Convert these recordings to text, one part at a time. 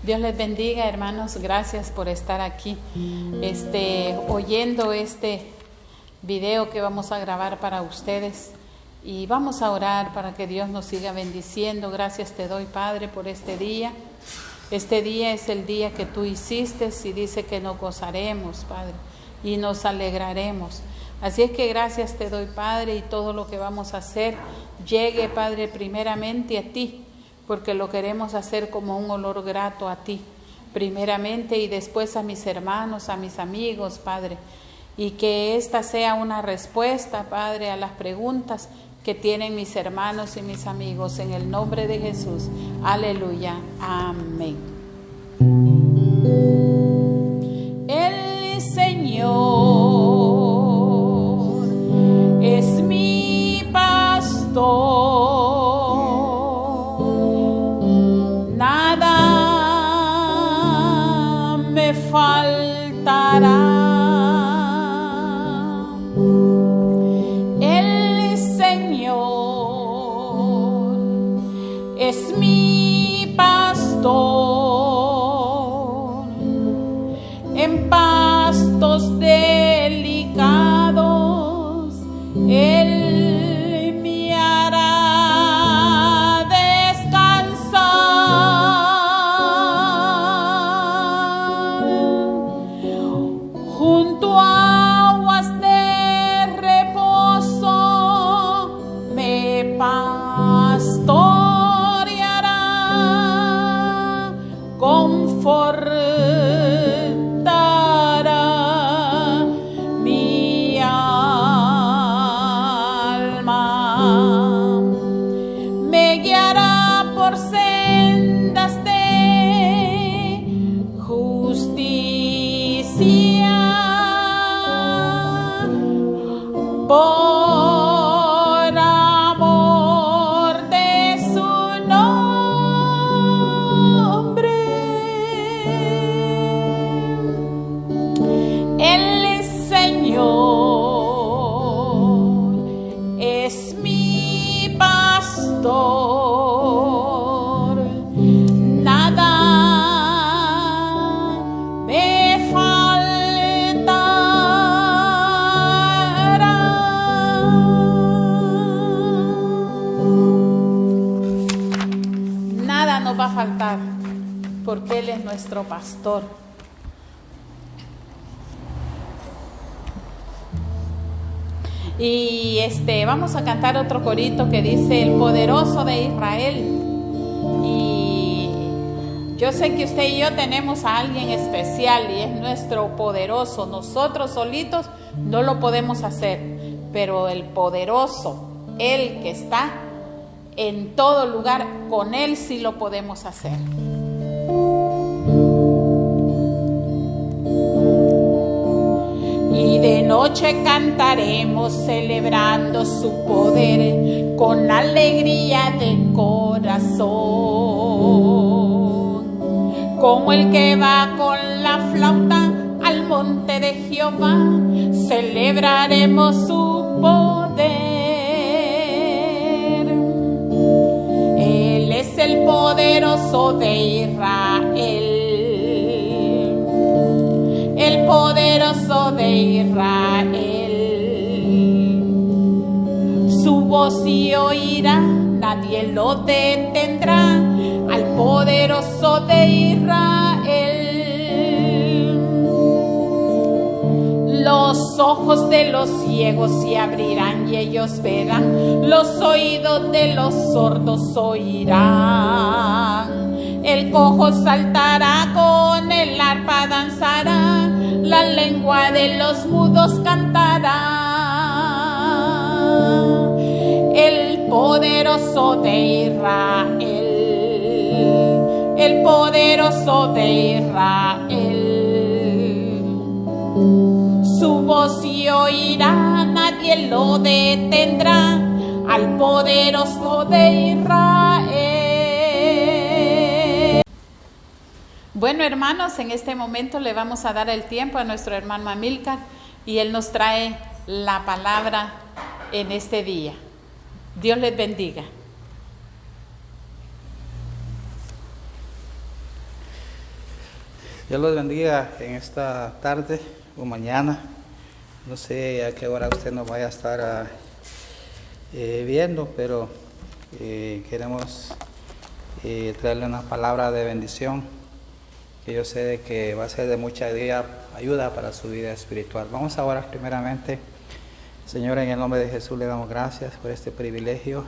Dios les bendiga, hermanos. Gracias por estar aquí, oyendo este video que vamos a grabar para ustedes. Y vamos a orar para que Dios nos siga bendiciendo. Gracias te doy, Padre, por este día. Este día es el día que tú hiciste y dice que nos gozaremos, Padre, y nos alegraremos. Así es que gracias te doy, Padre, y todo lo que vamos a hacer llegue, Padre, primeramente a ti, porque lo queremos hacer como un olor grato a ti, primeramente, y después a mis hermanos, a mis amigos, Padre, y que esta sea una respuesta, Padre, a las preguntas que tienen mis hermanos y mis amigos, en el nombre de Jesús. Aleluya. Amén. El Señor es mi pastor. Faltará. El Señor es mi pastor, en pastos delicados Él me hará descansar. Junto a aguas de reposo me pastoreará, confortará mi alma, me guiará por sendas de justicia por amor de su nombre. El Señor es mi pastor, nada me faltará. Nada nos va a faltar, porque Él es nuestro pastor. Y vamos a cantar otro corito que dice: el poderoso de Israel. Y yo sé que usted y yo tenemos a alguien especial y es nuestro poderoso. Nosotros solitos no lo podemos hacer, pero el poderoso, el que está en todo lugar, con Él sí lo podemos hacer. Y de noche cantaremos celebrando su poder con alegría de corazón, como el que va con la flauta al monte de Jehová, celebraremos su poder. Él es el poderoso de Israel, el poderoso de Israel. Su voz se oirá, nadie lo detendrá, al poderoso de Israel. Los ojos de los ciegos se abrirán y ellos verán, los oídos de los sordos oirán. El cojo saltará, con el arpa danzará, la lengua de los mudos cantará. El poderoso de Israel, el poderoso de Israel. Su voz se oirá, nadie lo detendrá, al poderoso de Israel. Bueno, hermanos, en este momento le vamos a dar el tiempo a nuestro hermano Amílcar y él nos trae la palabra en este día. Dios les bendiga. Dios los bendiga en esta tarde o mañana. No sé a qué hora usted nos vaya a estar viendo, pero queremos traerle una palabra de bendición que yo sé de que va a ser de mucha ayuda para su vida espiritual. Vamos a orar primeramente. Señor, en el nombre de Jesús le damos gracias por este privilegio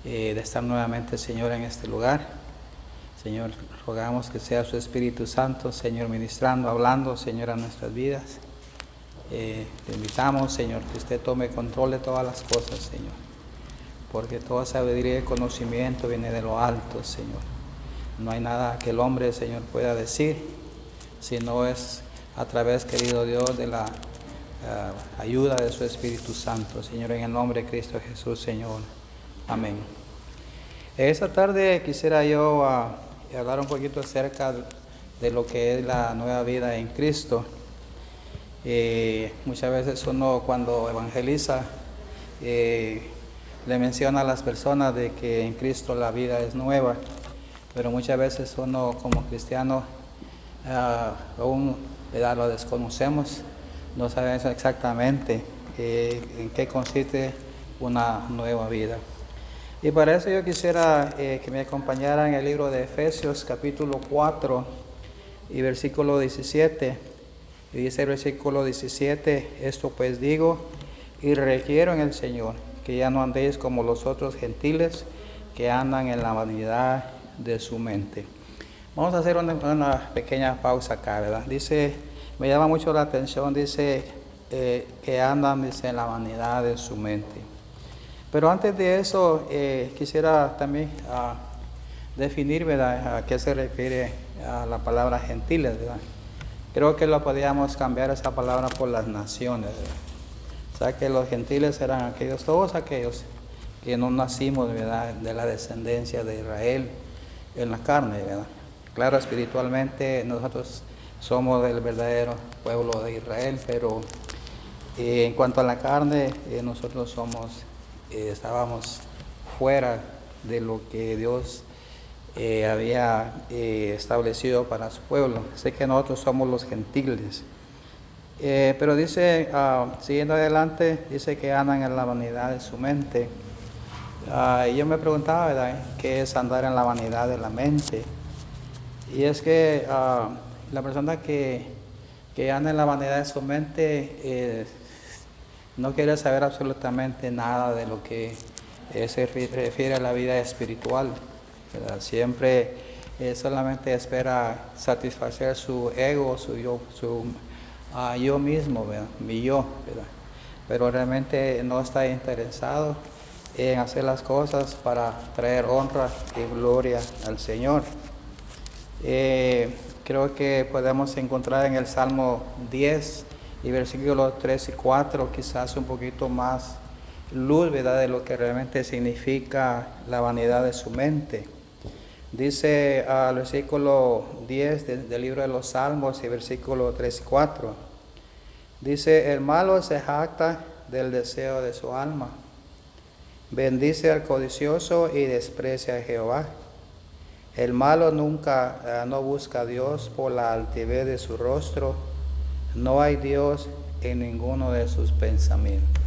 de estar nuevamente, Señor, en este lugar. Señor, rogamos que sea su Espíritu Santo, Señor, ministrando, hablando, Señor, a nuestras vidas. Te invitamos, Señor, que usted tome control de todas las cosas, Señor, porque toda sabiduría y conocimiento viene de lo alto, Señor. No hay nada que el hombre, Señor, pueda decir, si no es a través, querido Dios, de la ayuda de su Espíritu Santo, Señor, en el nombre de Cristo Jesús, Señor. Amén. Esta tarde quisiera yo hablar un poquito acerca de lo que es la nueva vida en Cristo. Muchas veces uno cuando evangeliza le menciona a las personas de que en Cristo la vida es nueva, pero muchas veces uno como cristiano aún lo desconocemos, no sabemos exactamente en qué consiste una nueva vida. Y para eso yo quisiera que me acompañara en el libro de Efesios capítulo 4 y versículo 17. Y dice el versículo 17, esto pues digo y requiero en el Señor, que ya no andéis como los otros gentiles que andan en la vanidad de su mente. Vamos a hacer una pequeña pausa acá, ¿verdad? Dice, me llama mucho la atención, dice que andan, dice, en la vanidad de su mente. Pero antes de eso, quisiera también definir, ¿verdad?, a qué se refiere a la palabra gentiles, ¿verdad? Creo que lo podríamos cambiar esa palabra por las naciones, ¿verdad? O sea, que los gentiles eran todos aquellos que no nacimos, ¿verdad?, de la descendencia de Israel en la carne, ¿verdad? Claro, espiritualmente nosotros somos el verdadero pueblo de Israel, pero en cuanto a la carne, nosotros estábamos fuera de lo que Dios había establecido para su pueblo. Sé que nosotros somos los gentiles. Pero dice, siguiendo adelante, dice que andan en la vanidad de su mente. Y yo me preguntaba, ¿verdad?, ¿qué es andar en la vanidad de la mente? Y es que la persona que anda en la vanidad de su mente no quiere saber absolutamente nada de lo que se refiere a la vida espiritual, ¿verdad? Siempre solamente espera satisfacer su ego, su yo mismo, ¿verdad?, mi yo, ¿verdad? Pero realmente no está interesado en hacer las cosas para traer honra y gloria al Señor. Creo que podemos encontrar en el Salmo 10 y versículos 3 y 4 quizás un poquito más luz, ¿verdad?, de lo que realmente significa la vanidad de su mente. Dice al versículo 10 del libro de los Salmos y versículo 3 y 4. Dice, el malo se jacta del deseo de su alma. Bendice al codicioso y desprecia a Jehová. El malo nunca no busca a Dios por la altivez de su rostro. No hay Dios en ninguno de sus pensamientos.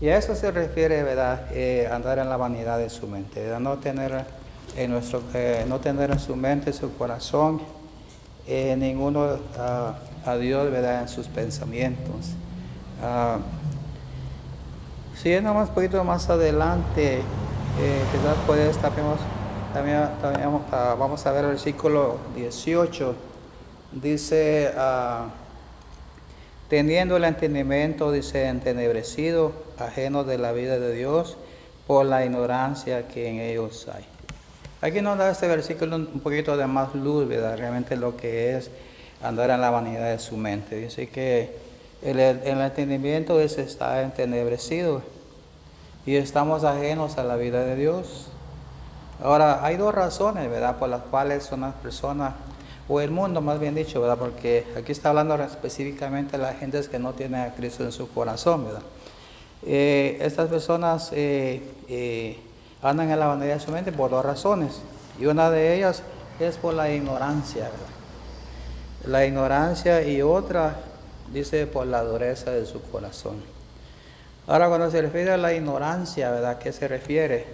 Y a eso se refiere, ¿verdad?, andar en la vanidad de su mente, ¿verdad? No tener en su mente, su corazón, ninguno a Dios, ¿verdad?, en sus pensamientos. Siguiendo un poquito más adelante, quizás pues también vamos a ver el versículo 18. Dice, teniendo el entendimiento, dice, entenebrecido, ajeno de la vida de Dios, por la ignorancia que en ellos hay. Aquí nos da este versículo un poquito de más luz, ¿verdad?, realmente lo que es andar en la vanidad de su mente. Dice que el entendimiento está entenebrecido y estamos ajenos a la vida de Dios. Ahora, hay dos razones, ¿verdad?, por las cuales unas personas, o el mundo más bien dicho, ¿verdad?, porque aquí está hablando específicamente de las gentes que no tienen a Cristo en su corazón, ¿verdad? Estas personas andan en la vanidad de su mente por dos razones, y una de ellas es por la ignorancia, ¿verdad? la ignorancia, y otra, dice, por la dureza de su corazón. Ahora, cuando se refiere a la ignorancia, ¿verdad? ¿A qué se refiere?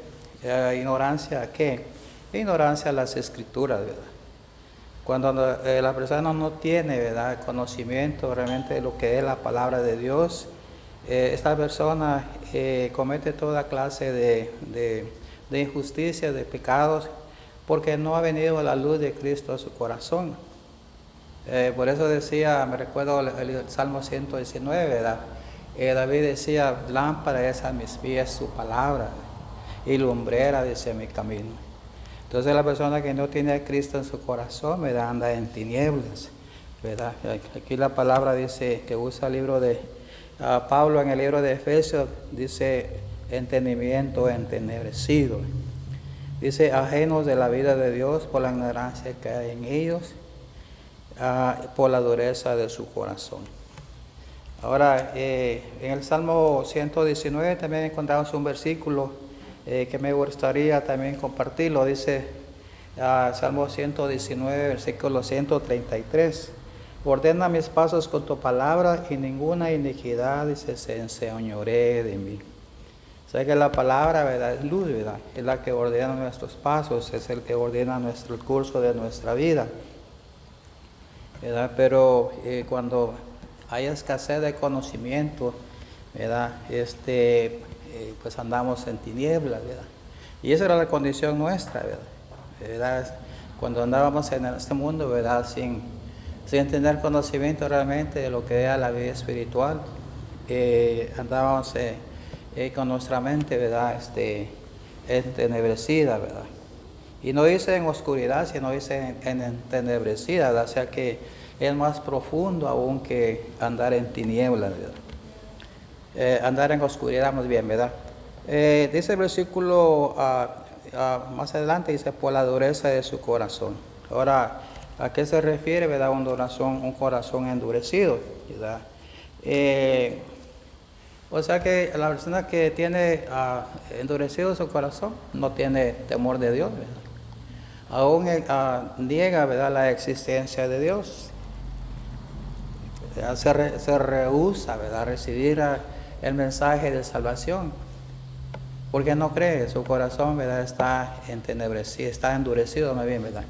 ¿Ignorancia a qué? Ignorancia a las escrituras, ¿verdad? Cuando la persona no tiene, ¿verdad?, conocimiento realmente de lo que es la palabra de Dios, esta persona comete toda clase de injusticia, de pecados, porque no ha venido la luz de Cristo a su corazón. Por eso decía, me recuerdo el Salmo 119, ¿verdad? David decía, lámpara es a mis pies su palabra, y lumbrera dice mi camino. Entonces la persona que no tiene a Cristo en su corazón, ¿verdad?, anda en tinieblas, ¿verdad? Aquí la palabra dice, que usa el libro de Pablo en el libro de Efesios, dice entendimiento entenebrecido. Dice ajenos de la vida de Dios por la ignorancia que hay en ellos, por la dureza de su corazón. Ahora, en el Salmo 119 también encontramos un versículo que me gustaría también compartirlo. Dice Salmo 119, versículo 133. Ordena mis pasos con tu palabra, y ninguna iniquidad, dice, se enseñoree de mí. O sea que la palabra, ¿verdad?, es luz, ¿verdad? Es la que ordena nuestros pasos, es el que ordena el curso de nuestra vida, ¿verdad? Pero cuando hay escasez de conocimiento, ¿verdad?, pues andamos en tinieblas, ¿verdad? Y esa era la condición nuestra, ¿verdad? Cuando andábamos en este mundo, ¿verdad?, sin tener conocimiento realmente de lo que era la vida espiritual, andábamos con nuestra mente, ¿verdad?, entenebrecida, ¿verdad? Y no dice en oscuridad, sino dice en entenebrecida, ¿verdad? O sea que es más profundo aún que andar en tinieblas, ¿verdad? Andar en oscuridad más bien, ¿verdad? Dice el versículo más adelante, dice, por la dureza de su corazón. Ahora, ¿a qué se refiere, verdad? Un corazón endurecido, ¿verdad? O sea que la persona que tiene endurecido su corazón no tiene temor de Dios, ¿verdad? Aún niega, ¿verdad?, la existencia de Dios. Se rehúsa, ¿verdad?, a recibir el mensaje de salvación, porque no cree, su corazón, ¿verdad?, está entenebrecido, está endurecido más bien, ¿verdad?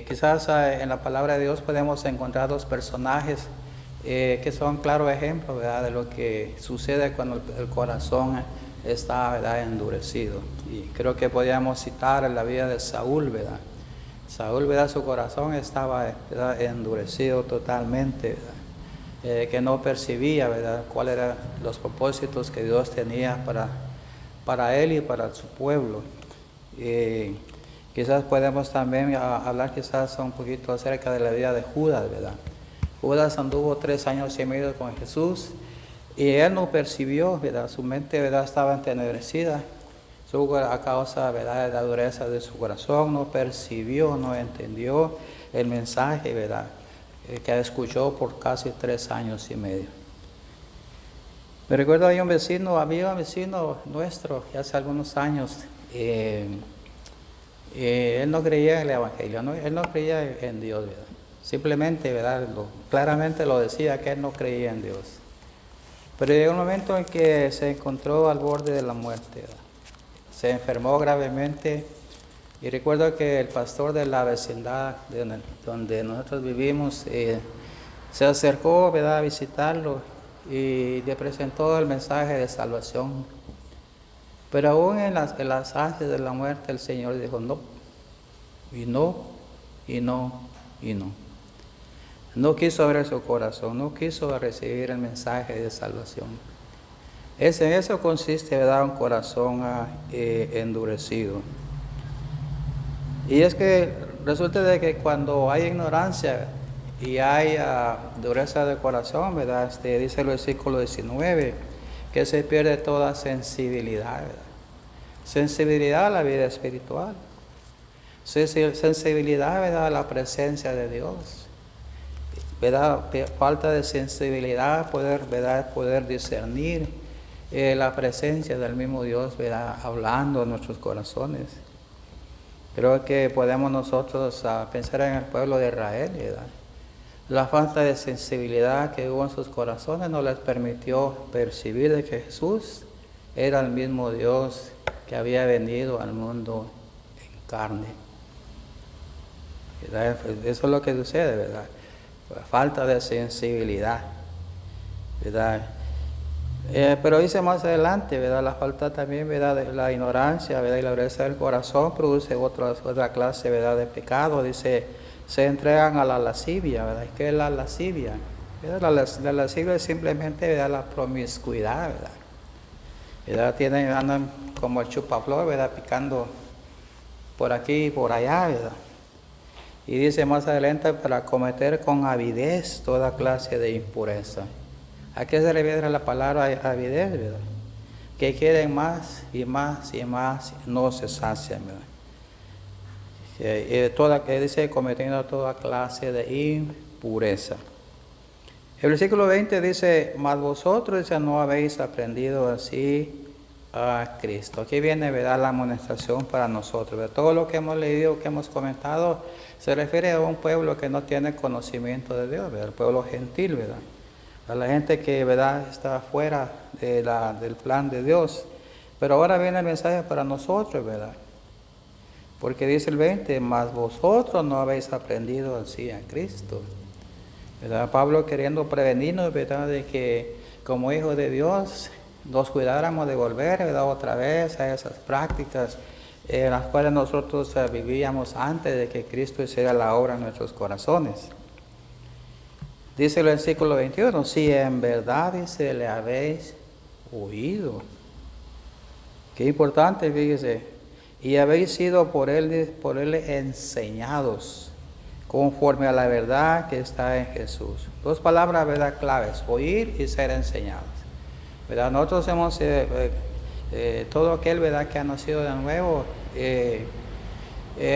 Quizás en la palabra de Dios podemos encontrar dos personajes que son claros ejemplos, ¿verdad?, de lo que sucede cuando el corazón está, ¿verdad?, endurecido. Y creo que podríamos citar en la vida de Saúl, ¿verdad? Saúl, ¿verdad?, su corazón estaba, ¿verdad?, endurecido totalmente, ¿verdad? Que no percibía, ¿verdad?, cuáles eran los propósitos que Dios tenía para él y para su pueblo. Quizás podemos también hablar quizás un poquito acerca de la vida de Judas, ¿verdad? Judas anduvo 3 años y medio con Jesús, y él no percibió, ¿verdad? Su mente, ¿verdad?, estaba entenebrecida a causa, ¿verdad?, de la dureza de su corazón. No percibió, no entendió el mensaje, ¿verdad?, que escuchó por casi 3 años y medio. Me recuerdo, había un vecino nuestro, hace algunos años, él no creía en el Evangelio, él no creía en Dios, ¿verdad? Simplemente, ¿verdad?, claramente lo decía, que él no creía en Dios. Pero llegó un momento en que se encontró al borde de la muerte, ¿verdad? Se enfermó gravemente, y recuerdo que el pastor de la vecindad donde nosotros vivimos se acercó, ¿verdad?, a visitarlo, y le presentó el mensaje de salvación. Pero aún en las ansias de la muerte, el Señor dijo no, y no, y no, y no. No quiso abrir su corazón, no quiso recibir el mensaje de salvación. En eso consiste, ¿verdad?, un corazón endurecido. Y es que resulta de que cuando hay ignorancia y hay dureza de corazón, ¿verdad?, dice el versículo 19, que se pierde toda sensibilidad, ¿verdad? Sensibilidad a la vida espiritual, sensibilidad, ¿verdad?, a la presencia de Dios, ¿verdad? Falta de sensibilidad, poder discernir la presencia del mismo Dios, ¿verdad?, hablando en nuestros corazones. Creo que podemos nosotros pensar en el pueblo de Israel, ¿verdad? La falta de sensibilidad que hubo en sus corazones no les permitió percibir de que Jesús era el mismo Dios que había venido al mundo en carne. ¿Verdad? Eso es lo que sucede, ¿verdad? Falta de sensibilidad, ¿verdad? Pero dice más adelante, ¿verdad? La falta también, ¿verdad? De la ignorancia, ¿verdad? Y la dureza del corazón produce otra clase, ¿verdad? De pecado. Dice, se entregan a la lascivia, ¿verdad? ¿Qué es la lascivia? ¿Verdad? La lascivia es simplemente, ¿verdad? La promiscuidad, ¿verdad? Andan como el chupaflor, ¿verdad? Picando por aquí y por allá, ¿verdad? Y dice más adelante, para cometer con avidez toda clase de impureza. ¿A qué se refiere la palabra avidez, verdad? Que quieren más y más y más, no se sacian, ¿verdad? Que dice cometiendo toda clase de impureza. El versículo 20 dice, mas vosotros dice, no habéis aprendido así a Cristo. Aquí viene, ¿verdad?, la amonestación para nosotros, ¿verdad? Todo lo que hemos leído, que hemos comentado, se refiere a un pueblo que no tiene conocimiento de Dios, ¿verdad? El pueblo gentil, ¿verdad? A la gente que, ¿verdad?, está fuera del plan de Dios. Pero ahora viene el mensaje para nosotros, ¿verdad? Porque dice el 20, mas vosotros no habéis aprendido así a Cristo, ¿verdad? Pablo queriendo prevenirnos, ¿verdad?, de que como hijos de Dios nos cuidáramos de volver, ¿verdad?, otra vez a esas prácticas en las cuales nosotros vivíamos antes de que Cristo hiciera la obra en nuestros corazones. Dice el versículo 21, si en verdad, dice, le habéis oído. Qué importante, fíjese. Y habéis sido por él enseñados, conforme a la verdad que está en Jesús. Dos palabras, ¿verdad?, claves, oír y ser enseñados. ¿Verdad? Nosotros hemos, todo aquel, ¿verdad?, que ha nacido de nuevo,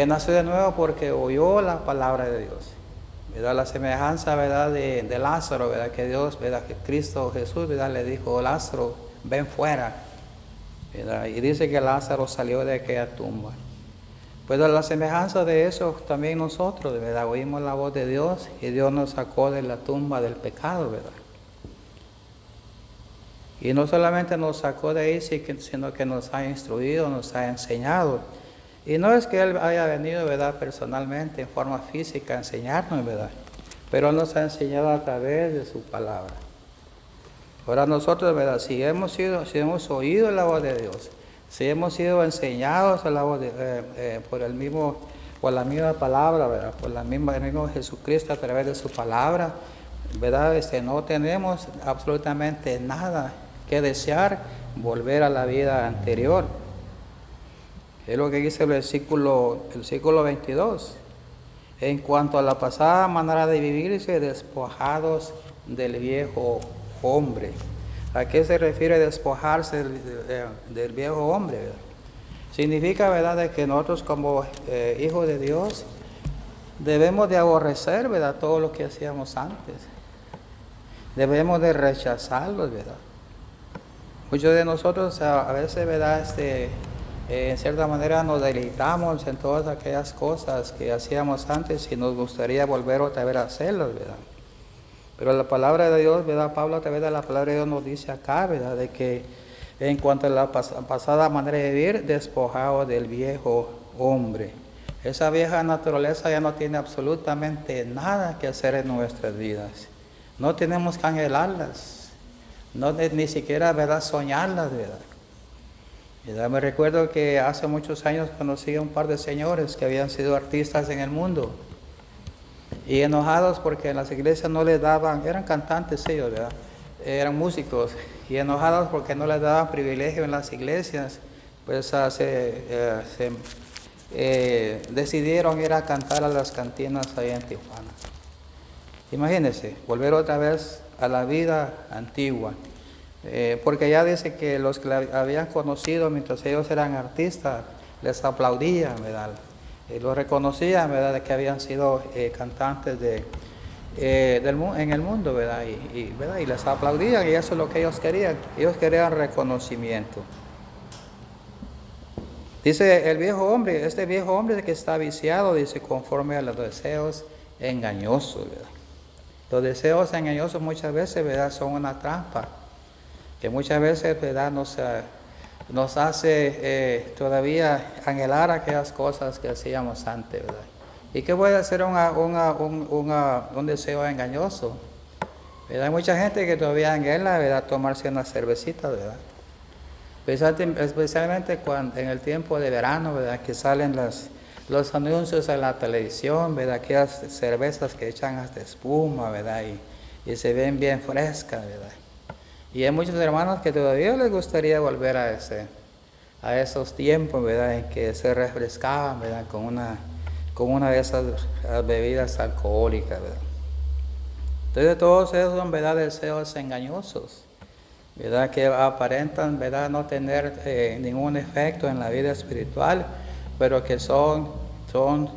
nació de nuevo porque oyó la palabra de Dios. ¿Verdad? La semejanza, ¿verdad?, de Lázaro, ¿verdad?, que Dios, ¿verdad?, que Cristo Jesús, ¿verdad?, le dijo, Lázaro, ven fuera, ¿verdad? Y dice que Lázaro salió de aquella tumba. Pues a la semejanza de eso también nosotros, ¿verdad?, oímos la voz de Dios y Dios nos sacó de la tumba del pecado, ¿verdad? Y no solamente nos sacó de ahí, sino que nos ha instruido, nos ha enseñado. Y no es que Él haya venido, ¿verdad?, personalmente, en forma física, a enseñarnos, ¿verdad? Pero nos ha enseñado a través de su palabra. Ahora nosotros, ¿verdad?, si hemos oído la voz de Dios, si hemos sido enseñados a la voz por la misma palabra, ¿verdad?, el mismo Jesucristo a través de su palabra, ¿verdad?, no tenemos absolutamente nada que desear volver a la vida anterior. Es lo que dice el versículo 22. En cuanto a la pasada manera de vivirse, despojados del viejo hombre. ¿A qué se refiere despojarse del viejo hombre, ¿verdad? Significa, ¿verdad?, de que nosotros como hijos de Dios debemos de aborrecer, ¿verdad?, todo lo que hacíamos antes. Debemos de rechazarlos, ¿verdad? Muchos de nosotros a veces, ¿verdad?, en cierta manera nos deleitamos en todas aquellas cosas que hacíamos antes y nos gustaría volver otra vez a hacerlas, ¿verdad? Pero la palabra de Dios, ¿verdad? Pablo a través de la palabra de Dios nos dice acá, ¿verdad?, de que en cuanto a la pasada manera de vivir, despojado del viejo hombre. Esa vieja naturaleza ya no tiene absolutamente nada que hacer en nuestras vidas. No tenemos que anhelarlas, ni siquiera, ¿verdad?, soñarlas, ¿verdad? Me recuerdo que hace muchos años conocí a un par de señores que habían sido artistas en el mundo y enojados porque en las iglesias no les daban, eran cantantes ellos, ¿verdad?, eran músicos, y enojados porque no les daban privilegio en las iglesias, pues decidieron ir a cantar a las cantinas ahí en Tijuana. Imagínense, volver otra vez a la vida antigua. Porque ya dice que los que la habían conocido mientras ellos eran artistas, les aplaudían, ¿verdad? Los reconocían, ¿verdad?, de que habían sido cantantes en el mundo, ¿verdad? ¿verdad?, y les aplaudían, y eso es lo que ellos querían. Ellos querían reconocimiento. Dice el viejo hombre, este viejo hombre que está viciado, dice, conforme a los deseos engañosos, ¿verdad? Los deseos engañosos muchas veces, ¿verdad?, son una trampa, que muchas veces, ¿verdad?, nos hace todavía anhelar aquellas cosas que hacíamos antes, ¿verdad? ¿Y qué puede ser un deseo engañoso? ¿Verdad? Hay mucha gente que todavía anhela, ¿verdad?, tomarse una cervecita, ¿verdad? Especialmente en el tiempo de verano, ¿verdad?, que salen los anuncios en la televisión, ¿verdad?, aquellas cervezas que echan hasta espuma, ¿verdad?, y se ven bien frescas, ¿verdad? Y hay muchos hermanos que todavía les gustaría volver a esos tiempos, ¿verdad?, en que se refrescaban, ¿verdad?, con una de esas bebidas alcohólicas, ¿verdad? Entonces todos esos son, ¿verdad?, deseos engañosos, ¿verdad?, que aparentan, ¿verdad?, no tener ningún efecto en la vida espiritual, pero que son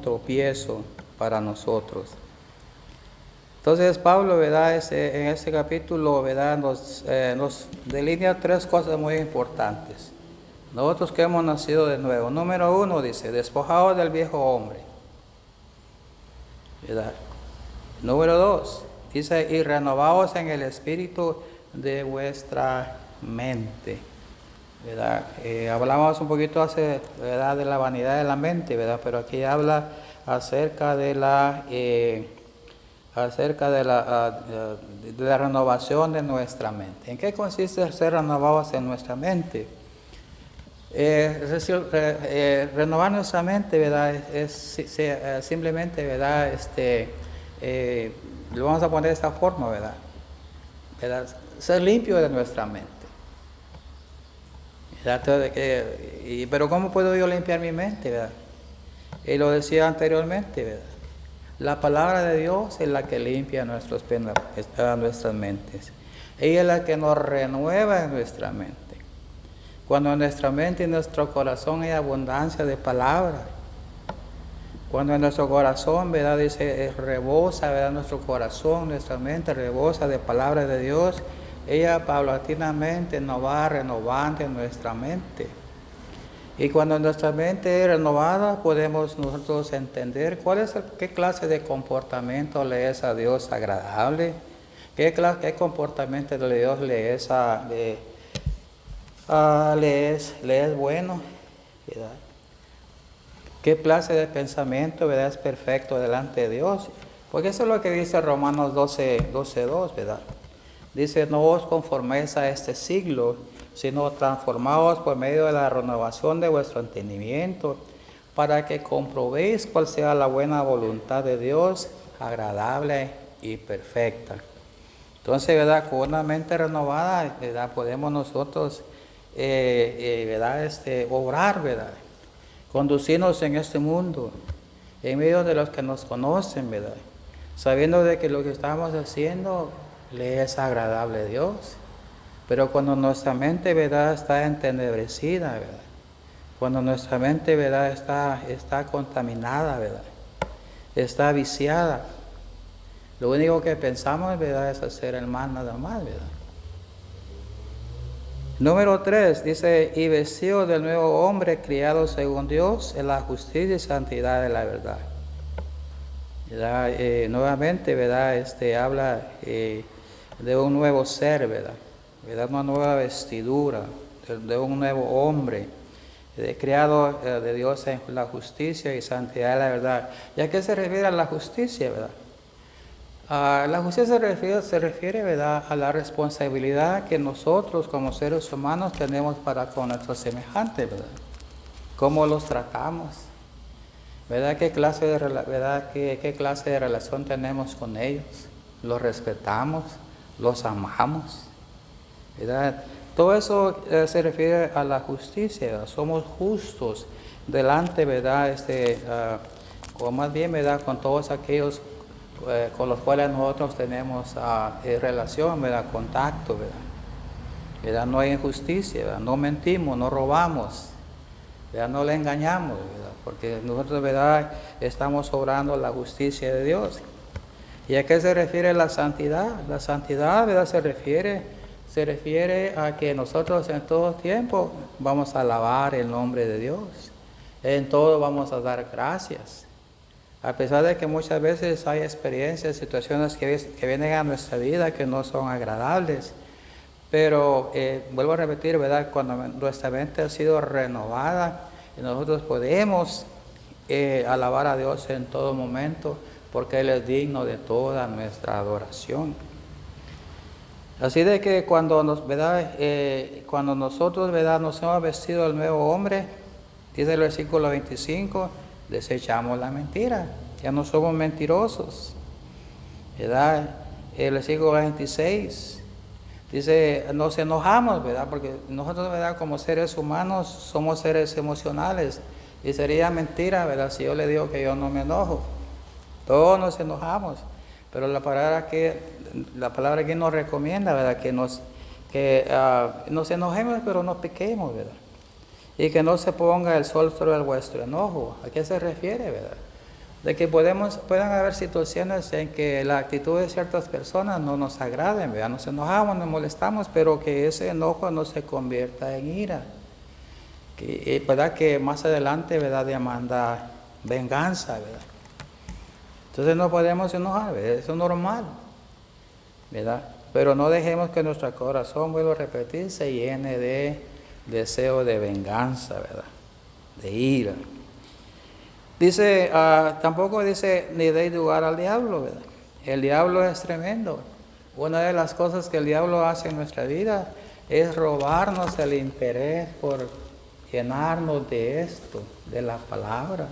tropiezo para nosotros. Entonces Pablo, ¿verdad?, en este capítulo, ¿verdad?, nos delinea tres cosas muy importantes. Nosotros que hemos nacido de nuevo. Número 1 dice, despojados del viejo hombre, ¿verdad? Número 2 dice, y renovados en el espíritu de vuestra mente, ¿verdad? Hablamos un poquito hace, ¿verdad?, de la vanidad de la mente, ¿verdad?, pero aquí habla acerca de la renovación de nuestra mente. ¿En qué consiste ser renovados en nuestra mente? Es decir, renovar nuestra mente, ¿verdad?, es simplemente, ¿verdad?, lo vamos a poner de esta forma, ¿verdad?, ser limpio de nuestra mente, ¿verdad? Pero ¿cómo puedo yo limpiar mi mente, ¿verdad? Y lo decía anteriormente, ¿verdad? La palabra de Dios es la que limpia nuestras mentes. Ella es la que nos renueva en nuestra mente. Cuando en nuestra mente y en nuestro corazón hay abundancia de palabra, cuando en nuestro corazón, ¿verdad?, dice, rebosa, ¿verdad?, nuestro corazón, nuestra mente rebosa de palabra de Dios, ella paulatinamente nos va renovando en nuestra mente. Y cuando nuestra mente es renovada, podemos nosotros entender qué clase de comportamiento le es a Dios agradable, qué comportamiento de Dios le es bueno, ¿verdad? ¿Qué clase de pensamiento, ¿verdad?, es perfecto delante de Dios? Porque eso es lo que dice Romanos 12:2, ¿verdad? Dice, no os conforméis a este siglo, sino transformaos por medio de la renovación de vuestro entendimiento, para que comprobéis cuál sea la buena voluntad de Dios, agradable y perfecta. Entonces, ¿verdad?, con una mente renovada, ¿verdad?, podemos nosotros, ¿verdad?, obrar, ¿verdad?, conducirnos en este mundo, en medio de los que nos conocen, ¿verdad?, sabiendo de que lo que estamos haciendo le es agradable a Dios. Pero cuando nuestra mente, ¿verdad?, está entenebrecida, ¿verdad?, cuando nuestra mente, ¿verdad?, está contaminada, ¿verdad?, está viciada, lo único que pensamos, ¿verdad?, es hacer el mal nada más, ¿verdad? Número 3 dice, y vestido del nuevo hombre criado según Dios en la justicia y santidad de la verdad. ¿Verdad? Nuevamente, ¿verdad?, habla de un nuevo ser, ¿verdad?, una nueva vestidura, de un nuevo hombre, creado de Dios en la justicia y santidad de la verdad. ¿Y a qué se refiere a la justicia, verdad? La justicia se refiere, ¿verdad?, a la responsabilidad que nosotros como seres humanos tenemos para con nuestros semejantes, ¿verdad? ¿Cómo los tratamos? ¿Verdad? ¿Qué clase de relación tenemos con ellos? ¿Los respetamos? ¿Los amamos? ¿Verdad? Todo eso se refiere a la justicia, ¿verdad? Somos justos delante, ¿verdad?, o más bien, ¿verdad?, con todos aquellos con los cuales nosotros tenemos relación, ¿verdad?, contacto, ¿verdad? No hay injusticia, ¿verdad?, no mentimos, no robamos, ¿verdad?, no le engañamos, ¿verdad?, porque nosotros, ¿verdad?, estamos obrando la justicia de Dios. ¿Y a qué se refiere la santidad? La santidad, ¿verdad?, se refiere a que nosotros en todo tiempo vamos a alabar el nombre de Dios. En todo vamos a dar gracias. A pesar de que muchas veces hay experiencias, situaciones que vienen a nuestra vida que no son agradables. Pero vuelvo a repetir, ¿verdad? Cuando nuestra mente ha sido renovada, nosotros podemos alabar a Dios en todo momento, porque Él es digno de toda nuestra adoración. Así de que cuando nosotros, ¿verdad?, nos hemos vestido el nuevo hombre, dice el versículo 25, desechamos la mentira, ya no somos mentirosos, ¿verdad? El versículo 26 dice, nos enojamos, ¿verdad? Porque nosotros, ¿verdad?, como seres humanos somos seres emocionales, y sería mentira, ¿verdad?, si yo le digo que yo no me enojo. Todos nos enojamos, pero la palabra aquí nos recomienda, ¿verdad?, que nos enojemos, pero no pequemos, ¿verdad? Y que no se ponga el sol sobre vuestro enojo. ¿A qué se refiere, verdad? De que puedan haber situaciones en que la actitud de ciertas personas no nos agraden, ¿verdad? Nos enojamos, nos molestamos, pero que ese enojo no se convierta en ira. ¿Verdad? Que más adelante, ¿verdad?, demanda venganza, ¿verdad? Entonces no podemos enojar, ¿verdad? Eso es normal, ¿verdad? Pero no dejemos que nuestro corazón, vuelvo a repetir, se llene de deseo de venganza, ¿verdad?, de ira. Dice, tampoco dice ni deis lugar al diablo, ¿verdad? El diablo es tremendo. Una de las cosas que el diablo hace en nuestra vida es robarnos el interés por llenarnos de esto, de la palabra.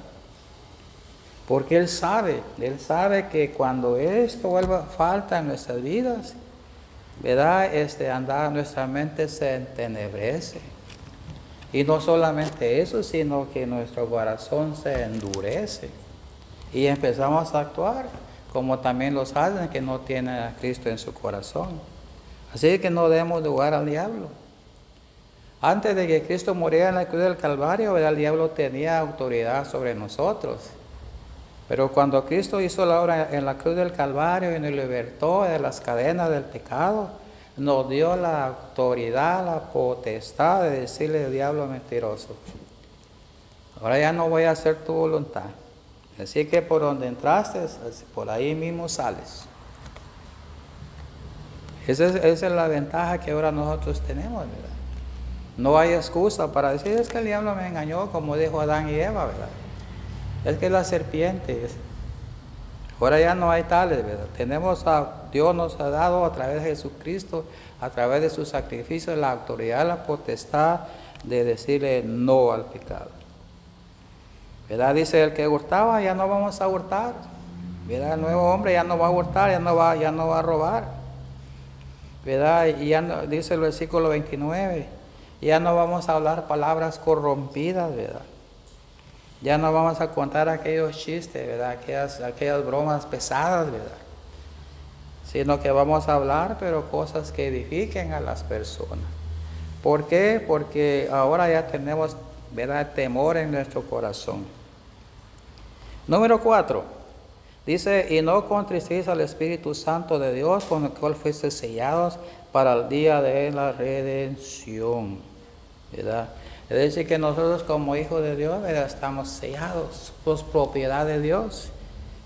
Porque Él sabe que cuando esto falta en nuestras vidas, ¿verdad?, nuestra mente se entenebrece. Y no solamente eso, sino que nuestro corazón se endurece. Y empezamos a actuar como también los hacen que no tienen a Cristo en su corazón. Así que no demos lugar al diablo. Antes de que Cristo muriera en la cruz del Calvario, el diablo tenía autoridad sobre nosotros. Pero cuando Cristo hizo la obra en la cruz del Calvario y nos libertó de las cadenas del pecado, nos dio la autoridad, la potestad de decirle al diablo mentiroso: ahora ya no voy a hacer tu voluntad. Así que por donde entraste, por ahí mismo sales. Esa es la ventaja que ahora nosotros tenemos, ¿verdad? No hay excusa para decir, es que el diablo me engañó, como dijo Adán y Eva, ¿verdad? Es que la serpiente, ahora ya no hay tales, ¿verdad? Dios nos ha dado a través de Jesucristo, a través de su sacrificio, la autoridad, la potestad de decirle no al pecado. ¿Verdad? Dice, el que hurtaba, ya no vamos a hurtar. ¿Verdad? El nuevo hombre ya no va a hurtar, ya no va a robar. ¿Verdad? Y ya no, dice el versículo 29, ya no vamos a hablar palabras corrompidas, ¿verdad? Ya no vamos a contar aquellos chistes, ¿verdad?, aquellas bromas pesadas, ¿verdad?, sino que vamos a hablar, pero cosas que edifiquen a las personas. ¿Por qué? Porque ahora ya tenemos, ¿verdad?, temor en nuestro corazón. Número 4, dice, y no contristéis al Espíritu Santo de Dios, con el cual fuiste sellados para el día de la redención, ¿verdad? Es decir, que nosotros como hijos de Dios, ¿verdad?, estamos sellados, somos propiedad de Dios.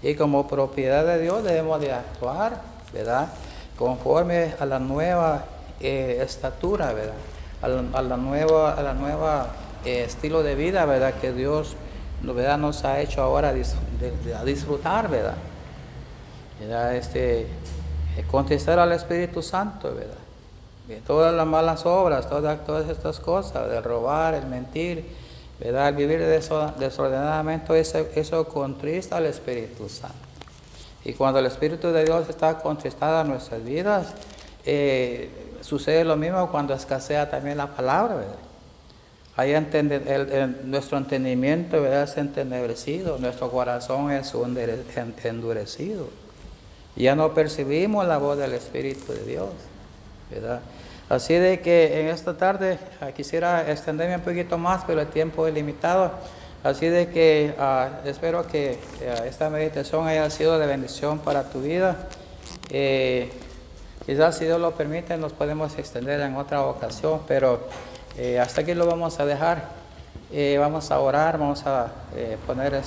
Y como propiedad de Dios debemos de actuar, ¿verdad?, conforme a la nueva estatura, ¿verdad?, a la nueva estilo de vida, ¿verdad?, que Dios, ¿verdad?, nos ha hecho ahora a disfrutar, ¿verdad? Contestar al Espíritu Santo, ¿verdad? Todas las malas obras, todas estas cosas, el robar, el mentir, ¿verdad?, el vivir desordenadamente, eso contrista al Espíritu Santo. Y cuando el Espíritu de Dios está contristado en nuestras vidas, sucede lo mismo cuando escasea también la palabra, ¿verdad? Nuestro entendimiento, ¿verdad?, es entenebrecido, nuestro corazón es endurecido. Ya no percibimos la voz del Espíritu de Dios, ¿verdad? Así de que en esta tarde quisiera extenderme un poquito más, pero el tiempo es limitado. Así de que espero que esta meditación haya sido de bendición para tu vida. Quizás si Dios lo permite nos podemos extender en otra ocasión, pero hasta aquí lo vamos a dejar. Vamos a orar, vamos a poner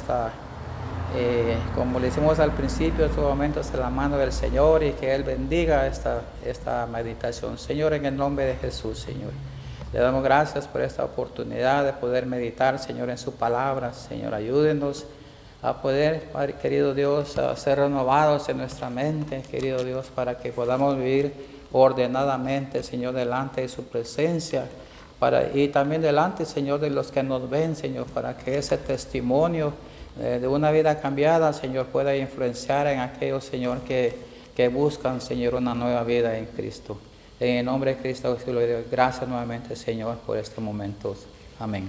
como le hicimos al principio, estos momentos en la mano del Señor y que Él bendiga esta meditación. Señor, en el nombre de Jesús, Señor, le damos gracias por esta oportunidad de poder meditar, Señor, en su palabra. Señor, ayúdenos a poder, Padre querido Dios, a ser renovados en nuestra mente, querido Dios, para que podamos vivir ordenadamente, Señor, delante de su presencia, y también delante, Señor, de los que nos ven, Señor, para que ese testimonio de una vida cambiada, Señor, pueda influenciar en aquellos, Señor, que buscan, Señor, una nueva vida en Cristo. En el nombre de Cristo, le doy gracias nuevamente, Señor, por estos momentos. Amén.